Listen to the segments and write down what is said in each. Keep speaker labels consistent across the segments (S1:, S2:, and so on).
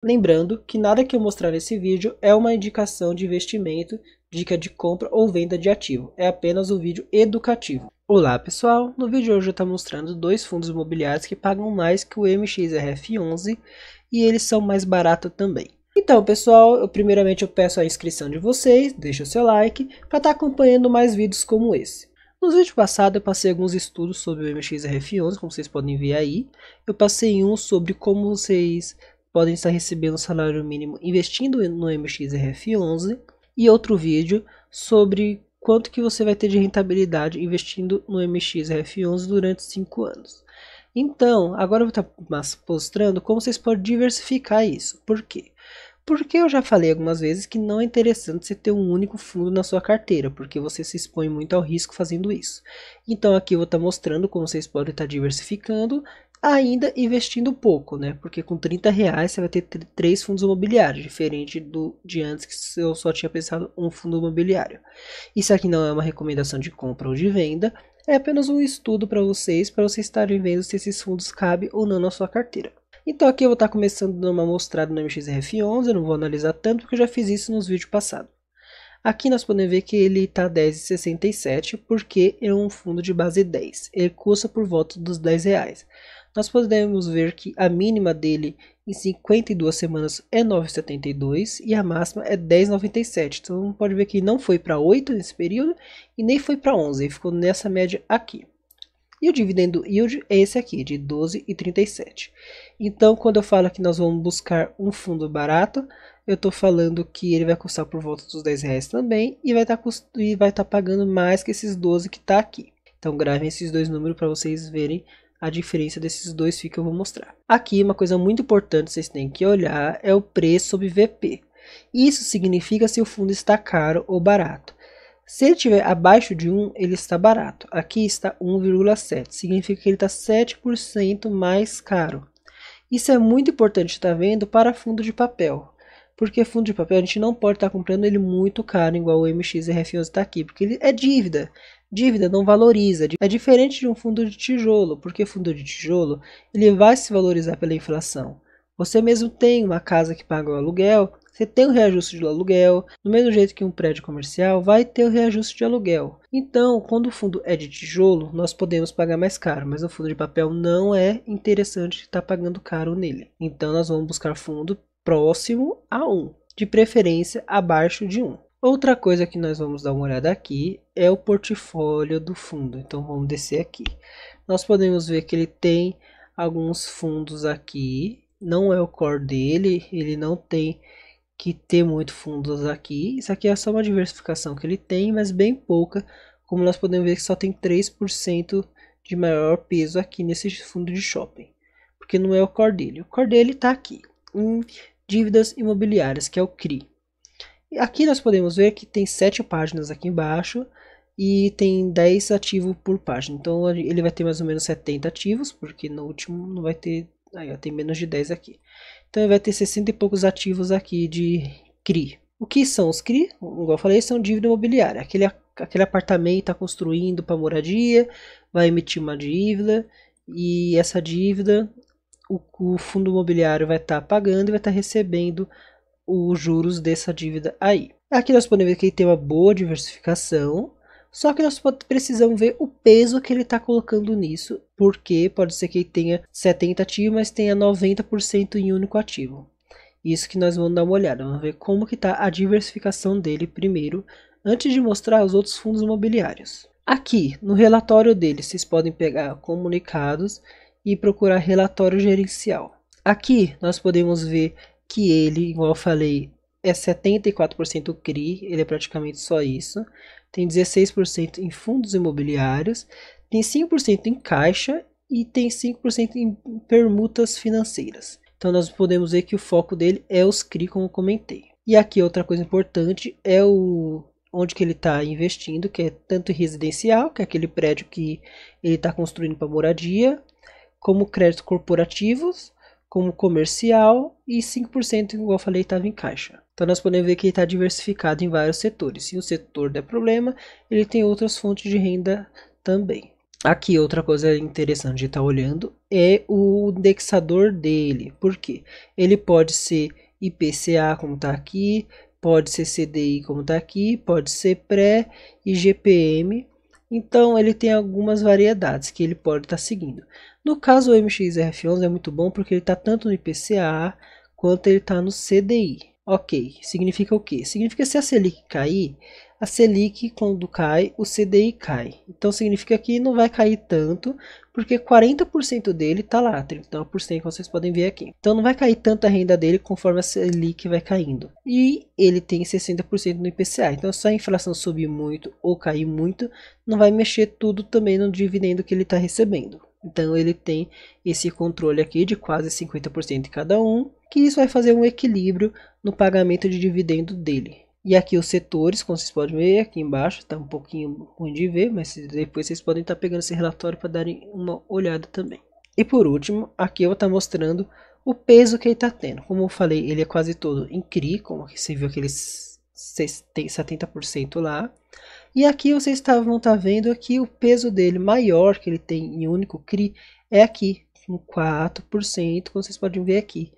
S1: Lembrando que nada que eu mostrar nesse vídeo é uma indicação de investimento, dica de compra ou venda de ativo, é apenas um vídeo educativo. Olá pessoal, no vídeo de hoje eu estou mostrando dois fundos imobiliários que pagam mais que o MXRF11 e eles são mais baratos também. Então pessoal, primeiramente eu peço a inscrição de vocês, deixa o seu like para estar acompanhando mais vídeos como esse. Nos vídeos passados eu passei alguns estudos sobre o MXRF11, como vocês podem ver aí. Eu passei um sobre como vocês podem estar recebendo salário mínimo investindo no MXRF11 e outro vídeo sobre quanto que você vai ter de rentabilidade investindo no MXRF11 durante 5 anos. Então, agora eu vou estar mostrando como vocês podem diversificar isso. Por quê? Porque eu já falei algumas vezes que não é interessante você ter um único fundo na sua carteira, porque você se expõe muito ao risco fazendo isso. Então aqui eu vou estar mostrando como vocês podem estar diversificando, ainda investindo pouco, né? Porque com R$30 você vai ter 3 fundos imobiliários, diferente de antes que eu só tinha pensado um fundo imobiliário. Isso aqui não é uma recomendação de compra ou de venda, é apenas um estudo para vocês estarem vendo se esses fundos cabem ou não na sua carteira. Então aqui eu vou estar começando dando uma mostrada no MXRF11, eu não vou analisar tanto porque eu já fiz isso nos vídeos passados. Aqui nós podemos ver que ele está R$10,67 porque é um fundo de base 10, ele custa por volta dos R$10. Nós podemos ver que a mínima dele em 52 semanas é 9,72 e a máxima é 10,97. Então pode ver que não foi para 8 nesse período e nem foi para 11, ele ficou nessa média aqui. E o dividendo yield é esse aqui, de 12,37. Então, quando eu falo que nós vamos buscar um fundo barato, eu estou falando que ele vai custar por volta dos R$10 também e vai estar pagando mais que esses 12 que está aqui. Então, gravem esses dois números para vocês verem a diferença desses dois FII que eu vou mostrar. Aqui, uma coisa muito importante que vocês têm que olhar é o preço sobre VP. Isso significa se o fundo está caro ou barato. Se ele estiver abaixo de 1, ele está barato. Aqui está 1,7. Significa que ele está 7% mais caro. Isso é muito importante estar vendo para fundo de papel. Porque fundo de papel a gente não pode estar comprando ele muito caro, igual o MXRF11 está aqui. Porque ele é dívida. Dívida não valoriza. É diferente de um fundo de tijolo. Porque fundo de tijolo ele vai se valorizar pela inflação. Você mesmo tem uma casa que paga o aluguel. Você tem o reajuste de aluguel, do mesmo jeito que um prédio comercial vai ter o reajuste de aluguel. Então, quando o fundo é de tijolo, nós podemos pagar mais caro, mas o fundo de papel não é interessante estar pagando caro nele. Então, nós vamos buscar fundo próximo a 1, de preferência abaixo de 1. Outra coisa que nós vamos dar uma olhada aqui é o portfólio do fundo. Então, vamos descer aqui. Nós podemos ver que ele tem alguns fundos aqui, não é o core dele, ele não tem que ter muito fundos aqui. Isso aqui é só uma diversificação que ele tem, mas bem pouca, como nós podemos ver que só tem 3% de maior peso aqui nesse fundo de shopping, porque não é o core dele. O core dele está aqui, em dívidas imobiliárias, que é o CRI. E aqui nós podemos ver que tem 7 páginas aqui embaixo e tem 10 ativos por página. Então ele vai ter mais ou menos 70 ativos, porque no último não vai ter, aí ó, tem menos de 10 aqui. Então ele vai ter 60 e poucos ativos aqui de CRI. O que são os CRI? Igual eu falei, são dívida imobiliária. Aquele apartamento está construindo para moradia, vai emitir uma dívida e essa dívida o fundo imobiliário vai estar pagando e vai estar recebendo os juros dessa dívida aí. Aqui nós podemos ver que ele tem uma boa diversificação. Só que nós precisamos ver o peso que ele está colocando nisso, porque pode ser que ele tenha 70 ativos, mas tenha 90% em único ativo. Isso que nós vamos dar uma olhada, vamos ver como que está a diversificação dele primeiro, antes de mostrar os outros fundos imobiliários. Aqui, no relatório dele, vocês podem pegar comunicados e procurar relatório gerencial. Aqui, nós podemos ver que ele, igual eu falei, é 74% CRI, ele é praticamente só isso. Tem 16% em fundos imobiliários, tem 5% em caixa e tem 5% em permutas financeiras. Então nós podemos ver que o foco dele é os CRI, como eu comentei. E aqui outra coisa importante é onde que ele está investindo, que é tanto residencial, que é aquele prédio que ele está construindo para moradia, como créditos corporativos, como comercial e 5%, igual eu falei, estava em caixa. Então nós podemos ver que ele está diversificado em vários setores. Se o setor der problema, ele tem outras fontes de renda também. Aqui outra coisa interessante de estar olhando é o indexador dele. Por quê? Ele pode ser IPCA como está aqui, pode ser CDI como está aqui, pode ser pré e GPM. Então ele tem algumas variedades que ele pode estar seguindo. No caso o MXRF11 é muito bom porque ele está tanto no IPCA quanto ele está no CDI. Ok, significa o quê? Significa que se a Selic cair, a Selic quando cai, o CDI cai. Então significa que não vai cair tanto, porque 40% dele está lá, 39% como vocês podem ver aqui. Então não vai cair tanto a renda dele conforme a Selic vai caindo. E ele tem 60% no IPCA, então se a inflação subir muito ou cair muito, não vai mexer tudo também no dividendo que ele está recebendo. Então ele tem esse controle aqui de quase 50% de cada um, que isso vai fazer um equilíbrio no pagamento de dividendo dele. E aqui os setores, como vocês podem ver aqui embaixo, está um pouquinho ruim de ver, mas depois vocês podem estar pegando esse relatório para darem uma olhada também. E por último, aqui eu vou estar mostrando o peso que ele está tendo. Como eu falei, ele é quase todo em CRI, como você viu aqueles 70% lá. E aqui vocês vão estar vendo aqui o peso dele maior que ele tem em único CRI é aqui, com 4%, como vocês podem ver aqui.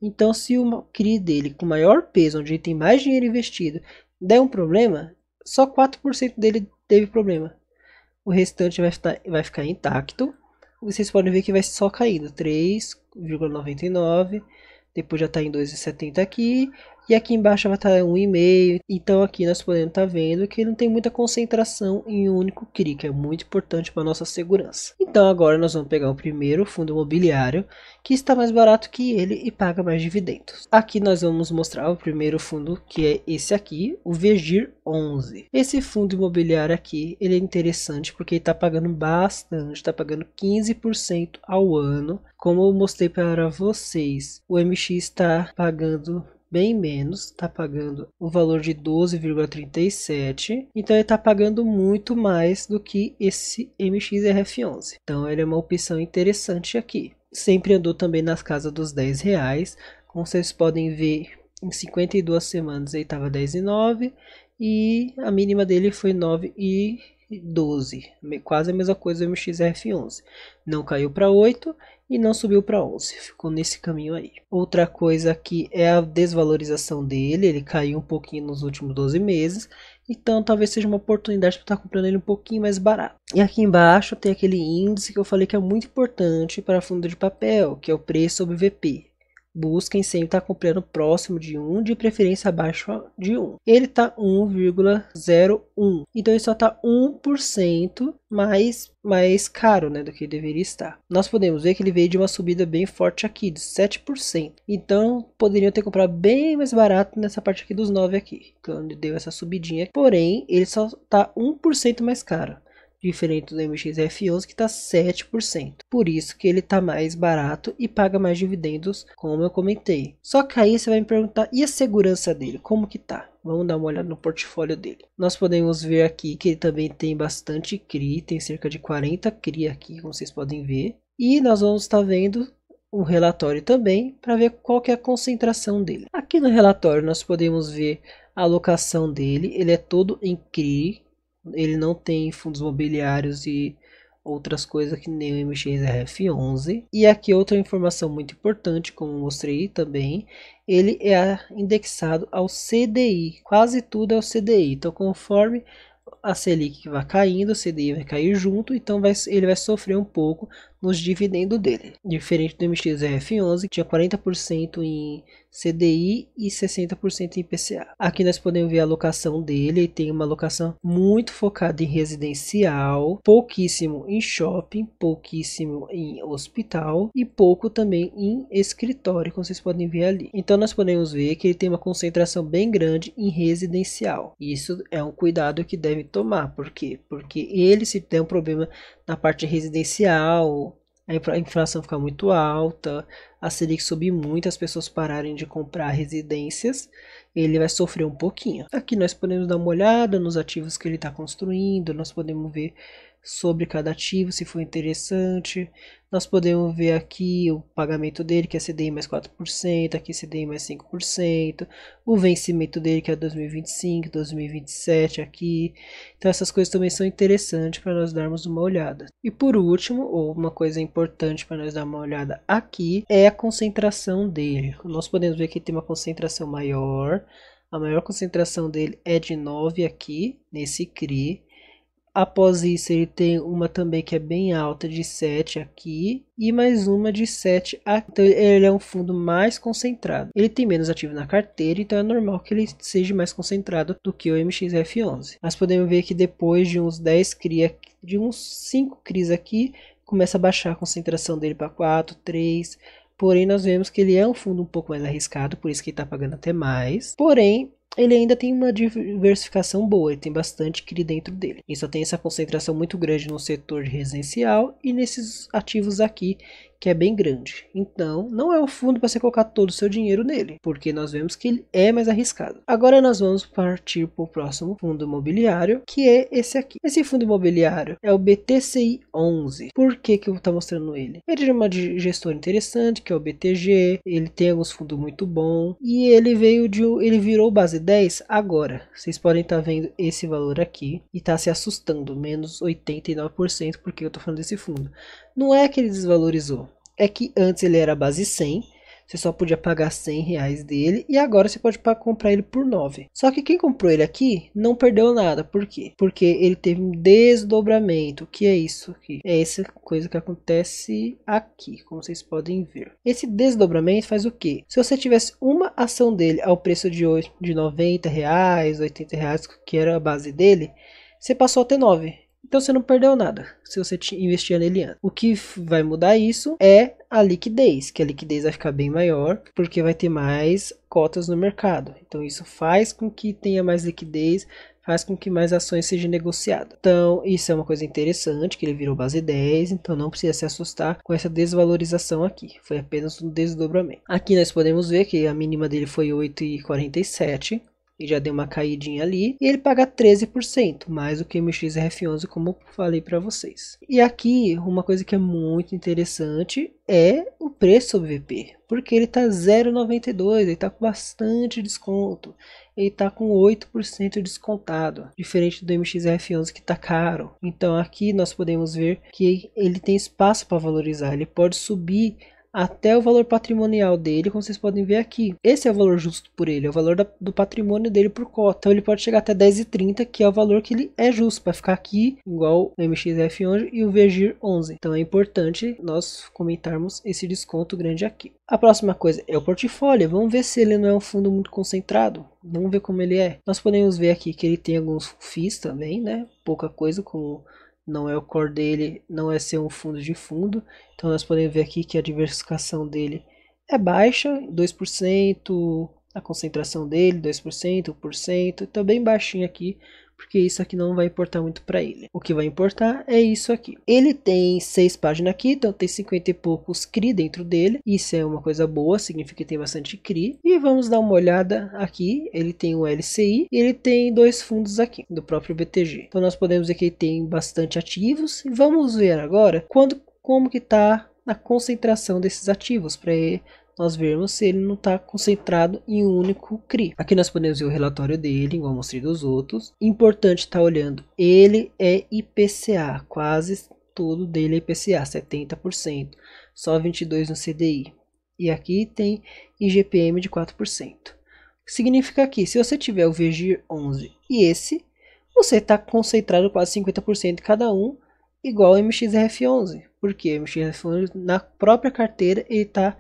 S1: Então, se o CRI dele com maior peso, onde ele tem mais dinheiro investido, der um problema, só 4% dele teve problema. O restante vai ficar intacto. Vocês podem ver que vai só caindo, 3,99. Depois já está em 2,70 aqui. E aqui embaixo vai estar 1,5. Então aqui nós podemos estar vendo que não tem muita concentração em um único CRI, que é muito importante para a nossa segurança. Então agora nós vamos pegar o primeiro fundo imobiliário, que está mais barato que ele e paga mais dividendos. Aqui nós vamos mostrar o primeiro fundo, que é esse aqui, o Vergir 11. Esse fundo imobiliário aqui, ele é interessante porque ele está pagando bastante, está pagando 15% ao ano. Como eu mostrei para vocês, o MX está pagando bem menos, está pagando o valor de 12,37, então ele está pagando muito mais do que esse MXRF11. Então ele é uma opção interessante aqui. Sempre andou também nas casas dos R$10, como vocês podem ver, em 52 semanas ele estava 10,9 e a mínima dele foi 9,12, quase a mesma coisa do MXRF11. Não caiu para 8 e não subiu para 11, ficou nesse caminho aí. Outra coisa aqui é a desvalorização dele, ele caiu um pouquinho nos últimos 12 meses, então talvez seja uma oportunidade para estar comprando ele um pouquinho mais barato. E aqui embaixo tem aquele índice que eu falei que é muito importante para fundo de papel, que é o preço sobre VP. Busquem sempre estar comprando próximo de 1, de preferência abaixo de 1. Ele está 1,01. Então ele só está 1% mais caro, né, do que deveria estar. Nós podemos ver que ele veio de uma subida bem forte aqui, de 7%. Então poderiam ter comprado bem mais barato nessa parte aqui dos 9 aqui, quando deu essa subidinha. Porém, ele só está 1% mais caro, diferente do MXRF11 que está 7%. Por isso que ele está mais barato e paga mais dividendos, como eu comentei. Só que aí você vai me perguntar, e a segurança dele, como que tá? Vamos dar uma olhada no portfólio dele. Nós podemos ver aqui que ele também tem bastante CRI, tem cerca de 40 CRI aqui, como vocês podem ver. E nós vamos estar vendo um relatório também para ver qual que é a concentração dele. Aqui no relatório nós podemos ver a alocação dele, ele é todo em CRI. Ele não tem fundos imobiliários e outras coisas que nem o MXRF11. E aqui outra informação muito importante, como eu mostrei também, ele é indexado ao CDI, quase tudo é o CDI. Então conforme a Selic vai caindo, o CDI vai cair junto, então ele vai sofrer um pouco nos dividendos dele. Diferente do MXRF11, que tinha 40% em CDI e 60% em IPCA. Aqui nós podemos ver a alocação dele, ele tem uma alocação muito focada em residencial, pouquíssimo em shopping, pouquíssimo em hospital e pouco também em escritório, como vocês podem ver ali. Então nós podemos ver que ele tem uma concentração bem grande em residencial. Isso é um cuidado que deve tomar. Por quê? Porque ele, se tem um problema na parte residencial, a inflação fica muito alta, a Selic subir muito, as pessoas pararem de comprar residências, ele vai sofrer um pouquinho. Aqui nós podemos dar uma olhada nos ativos que ele está construindo, nós podemos ver sobre cada ativo, se for interessante. Nós podemos ver aqui o pagamento dele, que é CDI mais 4%, aqui CDI mais 5%, o vencimento dele, que é 2025, 2027 aqui. Então essas coisas também são interessantes para nós darmos uma olhada. E por último, ou uma coisa importante para nós dar uma olhada aqui, é a concentração dele. Nós podemos ver que tem uma concentração maior. A maior concentração dele é de 9 aqui, nesse CRI. Após isso, ele tem uma também que é bem alta, de 7 aqui, e mais uma de 7 aqui. Então, ele é um fundo mais concentrado. Ele tem menos ativo na carteira, então é normal que ele seja mais concentrado do que o MXF11. Nós podemos ver que depois de uns 10 CRI, de uns 5 CRIs aqui, começa a baixar a concentração dele para 4, 3. Porém, nós vemos que ele é um fundo um pouco mais arriscado, por isso que ele está pagando até mais. Porém, ele ainda tem uma diversificação boa, ele tem bastante CRI dentro dele. Ele só tem essa concentração muito grande no setor residencial e nesses ativos aqui, que é bem grande. Então, não é um fundo para você colocar todo o seu dinheiro nele, porque nós vemos que ele é mais arriscado. Agora nós vamos partir para o próximo fundo imobiliário, que é esse aqui. Esse fundo imobiliário é o BTCI 11. Por que que eu estou mostrando ele? Ele é uma gestora interessante, que é o BTG, ele tem alguns fundos muito bons, e ele virou base 10 agora. Vocês podem estar vendo esse valor aqui, e está se assustando, menos 89%, porque eu estou falando desse fundo. Não é que ele desvalorizou, é que antes ele era base 100, você só podia pagar 100 reais dele, e agora você pode comprar ele por 9. Só que quem comprou ele aqui não perdeu nada, por quê? Porque ele teve um desdobramento. O que é isso aqui? É essa coisa que acontece aqui, como vocês podem ver. Esse desdobramento faz o quê? Se você tivesse uma ação dele ao preço de hoje, de 90 reais, 80 reais, que era a base dele, você passou a ter 9. Então você não perdeu nada se você investir nele antes. O que vai mudar isso é a liquidez, que a liquidez vai ficar bem maior, porque vai ter mais cotas no mercado. Então isso faz com que tenha mais liquidez, faz com que mais ações sejam negociadas. Então isso é uma coisa interessante, que ele virou base 10, então não precisa se assustar com essa desvalorização aqui. Foi apenas um desdobramento. Aqui nós podemos ver que a mínima dele foi 8,47. E já deu uma caidinha ali, e ele paga 13%, mais do que o MXRF11, como eu falei para vocês. E aqui, uma coisa que é muito interessante é o preço sobre VP, porque ele está 0,92, ele está com bastante desconto, ele está com 8% descontado, diferente do MXRF11 que está caro. Então aqui nós podemos ver que ele tem espaço para valorizar, ele pode subir até o valor patrimonial dele, como vocês podem ver aqui. Esse é o valor justo por ele, é o valor do patrimônio dele por cota. Então ele pode chegar até 10,30, que é o valor que ele é justo para ficar aqui, igual o MXF11 e o VGIR 11. Então é importante nós comentarmos esse desconto grande aqui. A próxima coisa é o portfólio. Vamos ver se ele não é um fundo muito concentrado. Vamos ver como ele é. Nós podemos ver aqui que ele tem alguns FIIs também, né? Pouca coisa, como não é o core dele, não é ser um fundo de fundo. Então nós podemos ver aqui que a diversificação dele é baixa, 2%, a concentração dele 2%, 1%, está bem baixinho aqui, porque isso aqui não vai importar muito para ele. O que vai importar é isso aqui. Ele tem 6 páginas aqui, então tem 50 e poucos CRI dentro dele. Isso é uma coisa boa, significa que tem bastante CRI. E vamos dar uma olhada aqui. Ele tem um LCI e ele tem 2 fundos aqui, do próprio BTG. Então nós podemos ver que ele tem bastante ativos. E vamos ver agora como que está a concentração desses ativos, para nós vermos se ele não está concentrado em um único CRI. Aqui nós podemos ver o relatório dele, igual eu mostrei dos outros. Importante estar olhando, ele é IPCA, quase todo dele é IPCA, 70%, só 22% no CDI. E aqui tem IGPM de 4%. Significa que se você tiver o VGIR 11 e esse, você está concentrado quase 50% de cada um, igual ao MXRF11. Porque o MXRF11 na própria carteira ele está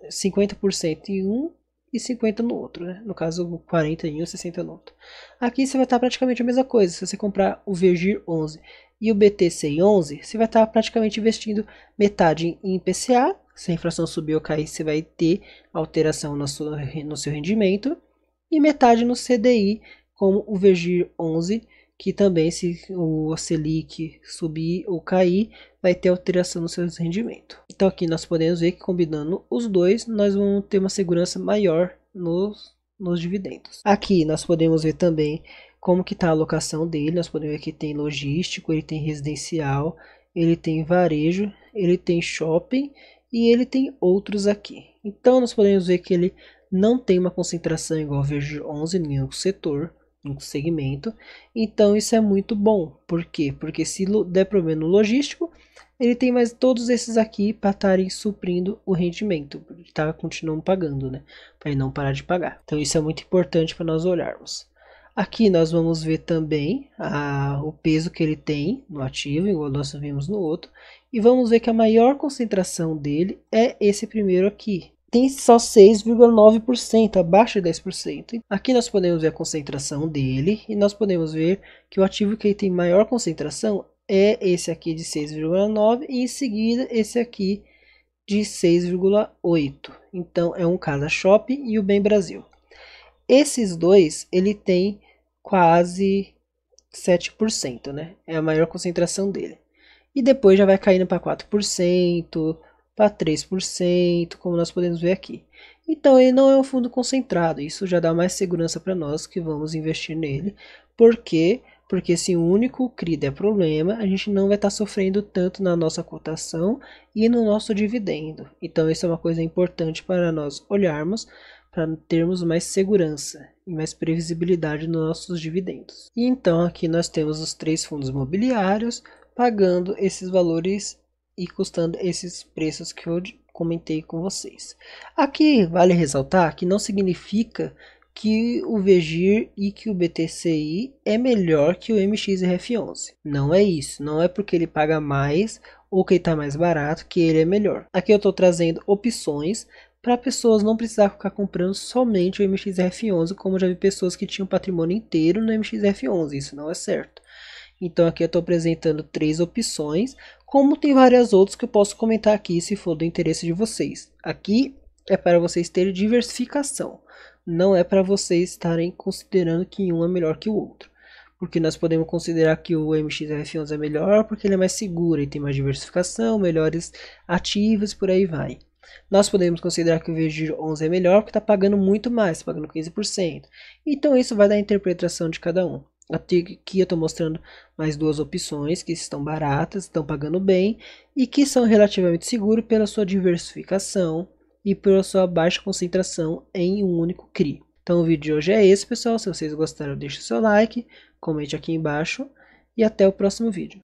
S1: 50% em um e 50% no outro, né? No caso 40 em um, 60 no outro. Aqui você vai estar praticamente a mesma coisa. Se você comprar o VGIR 11 e o BTCI 11, você vai estar praticamente investindo metade em IPCA. Se a inflação subir ou cair, você vai ter alteração no seu rendimento, e metade no CDI, como o VGIR 11, que também, se o Selic subir ou cair, vai ter alteração no seu rendimento. Então aqui nós podemos ver que, combinando os dois, nós vamos ter uma segurança maior nos dividendos. Aqui nós podemos ver também como que está a alocação dele. Nós podemos ver que tem logístico, ele tem residencial, ele tem varejo, ele tem shopping e ele tem outros aqui. Então nós podemos ver que ele não tem uma concentração igual ao Verde 11 em nenhum setor, em segmento. Então isso é muito bom. Por quê? Porque se der problema no logístico, ele tem mais todos esses aqui para estarem suprindo o rendimento, porque está continuando pagando, né? Para ele não parar de pagar. Então isso é muito importante para nós olharmos. Aqui nós vamos ver também o peso que ele tem no ativo, igual nós vimos no outro. E vamos ver que a maior concentração dele é esse primeiro aqui. Tem só 6,9%, abaixo de 10%. Aqui nós podemos ver a concentração dele e nós podemos ver que o ativo que tem maior concentração é esse aqui de 6,9% e em seguida esse aqui de 6,8%. Então é um Casa Shopping e o Bem Brasil. Esses dois, ele tem quase 7%, né? É a maior concentração dele. E depois já vai caindo para 4%, para 3%, como nós podemos ver aqui. Então ele não é um fundo concentrado, isso já dá mais segurança para nós que vamos investir nele. Por quê? Porque se o único CRI der problema, a gente não vai estar sofrendo tanto na nossa cotação e no nosso dividendo. Então isso é uma coisa importante para nós olharmos, para termos mais segurança e mais previsibilidade nos nossos dividendos. E então aqui nós temos os 3 fundos imobiliários pagando esses valores e custando esses preços que eu comentei com vocês. Aqui vale ressaltar que não significa que o VGIR e que o BTCI é melhor que o MXRF11. Não é isso, não é porque ele paga mais ou que ele está mais barato que ele é melhor. Aqui eu estou trazendo opções para pessoas não precisar ficar comprando somente o MXRF11, como eu já vi pessoas que tinham patrimônio inteiro no MXRF11, isso não é certo. Então aqui eu estou apresentando 3 opções, como tem várias outras que eu posso comentar aqui se for do interesse de vocês. Aqui é para vocês terem diversificação, não é para vocês estarem considerando que um é melhor que o outro. Porque nós podemos considerar que o MXRF11 é melhor porque ele é mais seguro e tem mais diversificação, melhores ativos, por aí vai. Nós podemos considerar que o VGIR 11 é melhor porque está pagando muito mais, pagando 15%. Então isso vai dar a interpretação de cada um. Aqui eu estou mostrando mais 2 opções que estão baratas, estão pagando bem e que são relativamente seguros pela sua diversificação e pela sua baixa concentração em um único CRI. Então o vídeo de hoje é esse, pessoal. Se vocês gostaram, deixe o seu like, comente aqui embaixo e até o próximo vídeo.